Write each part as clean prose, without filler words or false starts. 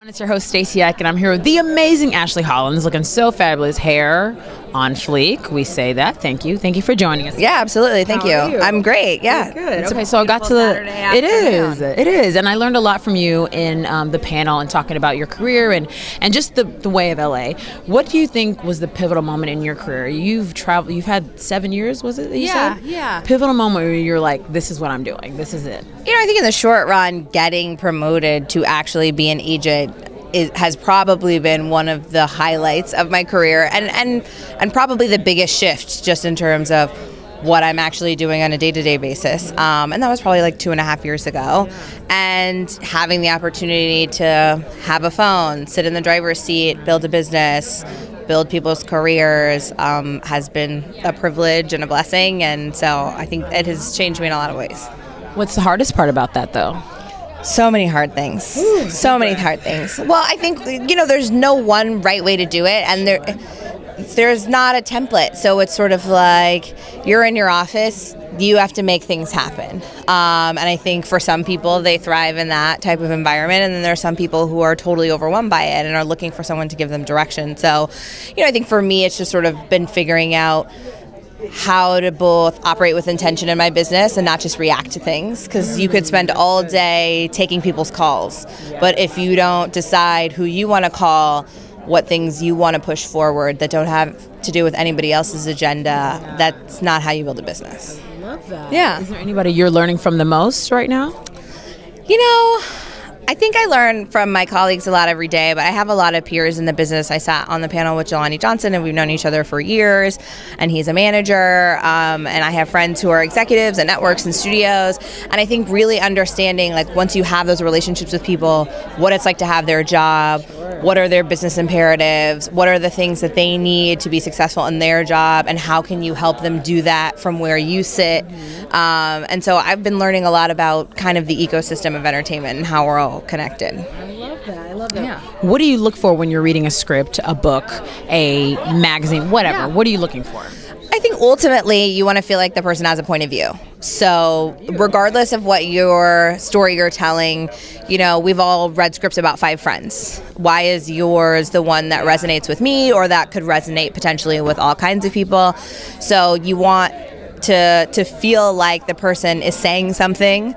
It's your host Stacey Eck, and I'm here with the amazing Ashley Holland, looking so fabulous. Hair on fleek. We say that. Thank you. Thank you for joining us. Yeah, absolutely. Thank you. I'm great. Yeah. Good. Okay, so I got to the. It is, and I learned a lot from you in the panel and talking about your career and just the way of LA. What do you think was the pivotal moment in your career? You've traveled. You've had 7 years. Was it? That you said? Yeah. Pivotal moment where you're like, this is what I'm doing. This is it. You know, I think in the short run, getting promoted to actually be an agent has probably been one of the highlights of my career, and probably the biggest shift just in terms of what I'm actually doing on a day-to-day basis. And that was probably like 2.5 years ago. And having the opportunity to have a phone, sit in the driver's seat, build a business, build people's careers has been a privilege and a blessing. And so I think it has changed me in a lot of ways. What's the hardest part about that, though? So many hard things. So many hard things. Well, I think, you know, there's no one right way to do it, and there's not a template. So it's sort of like you're in your office, you have to make things happen. And I think for some people, they thrive in that type of environment, and then there are some people who are totally overwhelmed by it and are looking for someone to give them direction. So, you know, I think for me, it's just sort of been figuring out how to both operate with intention in my business and not just react to things, because you could spend all day taking people's calls, but if you don't decide who you want to call, what things you want to push forward that don't have to do with anybody else's agenda, that's not how you build a business. I love that. Yeah. Is there anybody you're learning from the most right now? You know, I think I learn from my colleagues a lot every day, but I have a lot of peers in the business. I sat on the panel with Jelani Johnson, and we've known each other for years, and he's a manager, and I have friends who are executives and networks and studios, and I think really understanding, like, once you have those relationships with people, what it's like to have their job, what are their business imperatives, what are the things that they need to be successful in their job, and how can you help them do that from where you sit. And so I've been learning a lot about kind of the ecosystem of entertainment and how we're all connected. I love that. Yeah. What do you look for when you're reading a script, a book, a magazine, whatever? Yeah. What are you looking for? I think ultimately you want to feel like the person has a point of view. So regardless of what your story you're telling, you know, we've all read scripts about 5 friends. Why is yours the one that resonates with me, or that could resonate potentially with all kinds of people? So you want to feel like the person is saying something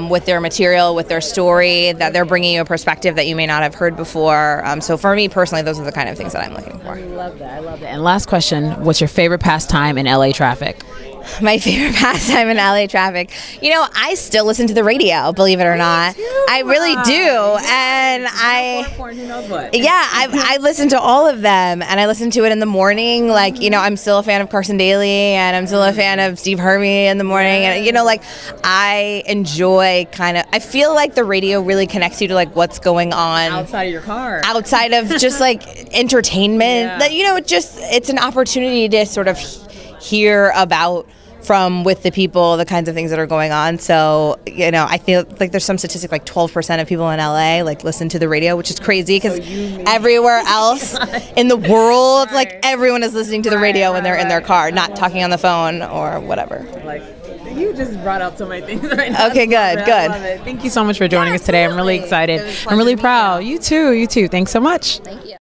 with their material, with their story, that they're bringing you a perspective that you may not have heard before. So for me personally, those are the kind of things that I'm looking for. I love that. I love that. And last question, what's your favorite pastime in LA traffic? My favorite pastime in LA traffic. You know, I still listen to the radio, believe it or not. I really do. And I listen to all of them, and I listen to it in the morning. Like, you know, I'm still a fan of Carson Daly, and I'm still a fan of Steve Harvey in the morning. And, you know, like, I enjoy I feel like the radio really connects you to, like, what's going on outside of your car, outside of just like entertainment. That, you know, it's an opportunity to sort of hear about with the people, the kinds of things that are going on. So, you know, I feel like there's some statistic like 12% of people in LA like listen to the radio, which is crazy, because everywhere else in the world, like, everyone is listening to the radio when they're in their car, not talking on the phone or whatever. Like, you just brought out so many things right now. Okay, good. I love it. Thank you so much for joining us today. I'm really excited. I'm really proud. You too. Thanks so much. Thank you.